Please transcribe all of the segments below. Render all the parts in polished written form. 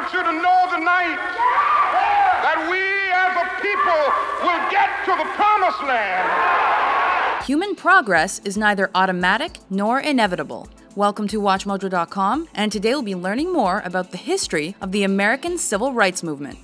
want you to know tonight that we as a people will get to the promised land. Human progress is neither automatic nor inevitable. Welcome to WatchMojo.com, and today we'll be learning more about the history of the American Civil Rights Movement.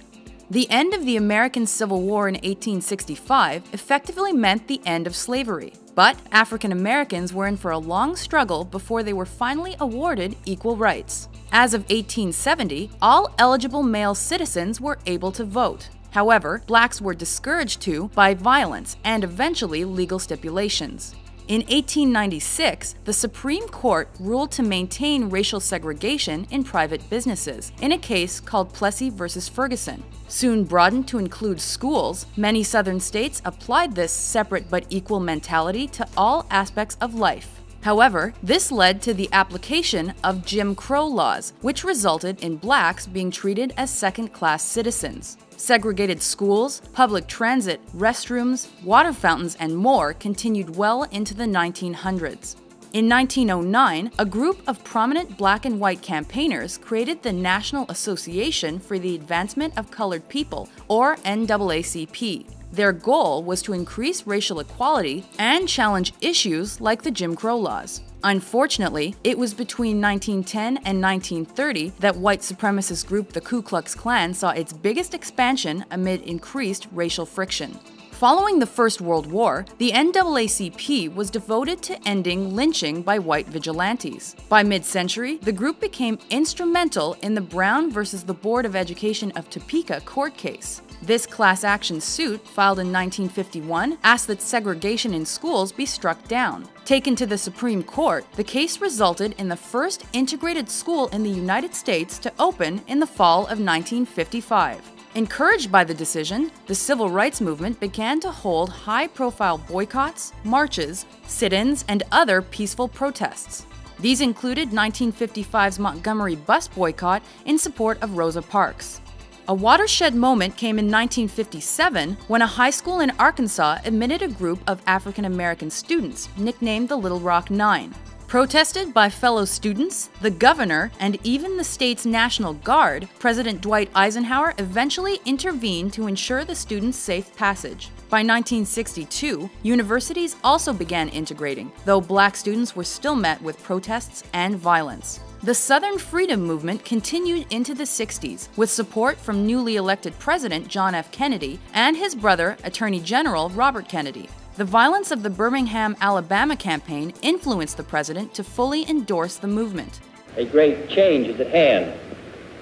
The end of the American Civil War in 1865 effectively meant the end of slavery. But African Americans were in for a long struggle before they were finally awarded equal rights. As of 1870, all eligible male citizens were able to vote. However, blacks were discouraged to by violence and eventually legal stipulations. In 1896, the Supreme Court ruled to maintain racial segregation in private businesses in a case called Plessy v. Ferguson. Soon broadened to include schools, many southern states applied this separate but equal mentality to all aspects of life. However, this led to the application of Jim Crow laws, which resulted in blacks being treated as second-class citizens. Segregated schools, public transit, restrooms, water fountains, and more continued well into the 1900s. In 1909, a group of prominent black and white campaigners created the National Association for the Advancement of Colored People, or NAACP. Their goal was to increase racial equality and challenge issues like the Jim Crow laws. Unfortunately, it was between 1910 and 1930 that white supremacist group the Ku Klux Klan saw its biggest expansion amid increased racial friction. Following the First World War, the NAACP was devoted to ending lynching by white vigilantes. By mid-century, the group became instrumental in the Brown versus the Board of Education of Topeka court case. This class action suit, filed in 1951, asked that segregation in schools be struck down. Taken to the Supreme Court, the case resulted in the first integrated school in the United States to open in the fall of 1955. Encouraged by the decision, the civil rights movement began to hold high-profile boycotts, marches, sit-ins, and other peaceful protests. These included 1955's Montgomery Bus Boycott in support of Rosa Parks. A watershed moment came in 1957 when a high school in Arkansas admitted a group of African American students, nicknamed the Little Rock Nine. Protested by fellow students, the governor, and even the state's National Guard, President Dwight Eisenhower eventually intervened to ensure the students' safe passage. By 1962, universities also began integrating, though black students were still met with protests and violence. The Southern Freedom Movement continued into the 60s, with support from newly elected President John F. Kennedy and his brother, Attorney General Robert Kennedy. The violence of the Birmingham, Alabama campaign influenced the president to fully endorse the movement. A great change is at hand,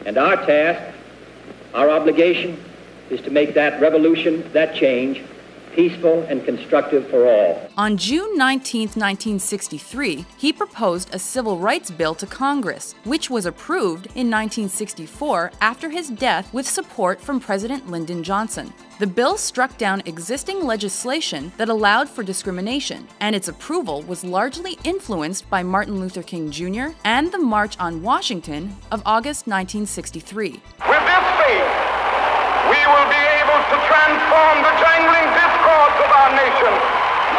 and our task, our obligation, is to make that revolution, that change, peaceful and constructive for all. On June 19, 1963, he proposed a civil rights bill to Congress, which was approved in 1964 after his death with support from President Lyndon Johnson. The bill struck down existing legislation that allowed for discrimination, and its approval was largely influenced by Martin Luther King Jr. and the March on Washington of August 1963. With this faith, we will be able to transform the jangling discords of our nation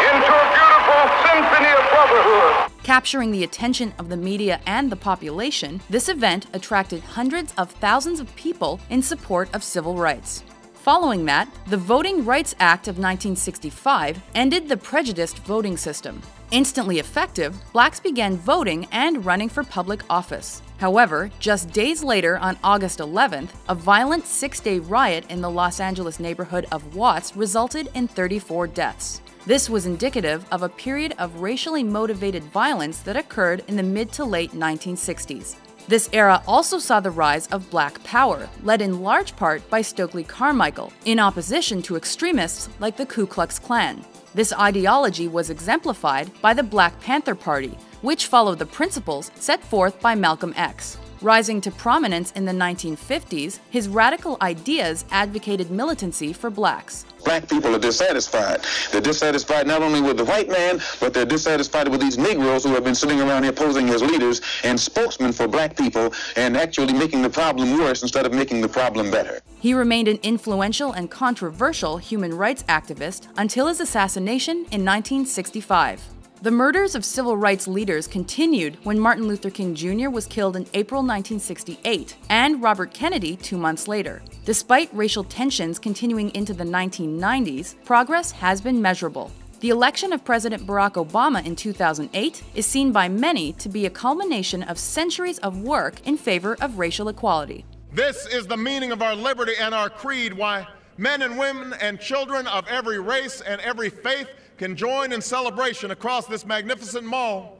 into a beautiful symphony of brotherhood. Capturing the attention of the media and the population, this event attracted hundreds of thousands of people in support of civil rights. Following that, the Voting Rights Act of 1965 ended the prejudiced voting system. Instantly effective, blacks began voting and running for public office. However, just days later, on August 11th, a violent six-day riot in the Los Angeles neighborhood of Watts resulted in 34 deaths. This was indicative of a period of racially motivated violence that occurred in the mid to late 1960s. This era also saw the rise of Black Power, led in large part by Stokely Carmichael, in opposition to extremists like the Ku Klux Klan. This ideology was exemplified by the Black Panther Party, which followed the principles set forth by Malcolm X. Rising to prominence in the 1950s, his radical ideas advocated militancy for blacks. Black people are dissatisfied. They're dissatisfied not only with the white man, but they're dissatisfied with these Negroes who have been sitting around here posing as leaders and spokesmen for black people and actually making the problem worse instead of making the problem better. He remained an influential and controversial human rights activist until his assassination in 1965. The murders of civil rights leaders continued when Martin Luther King Jr. was killed in April 1968 and Robert Kennedy 2 months later. Despite racial tensions continuing into the 1990s, progress has been measurable. The election of President Barack Obama in 2008 is seen by many to be a culmination of centuries of work in favor of racial equality. This is the meaning of our liberty and our creed, why men and women and children of every race and every faith can join in celebration across this magnificent mall,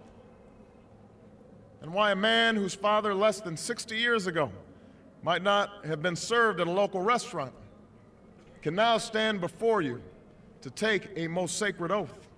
and why a man whose father less than 60 years ago might not have been served at a local restaurant can now stand before you to take a most sacred oath.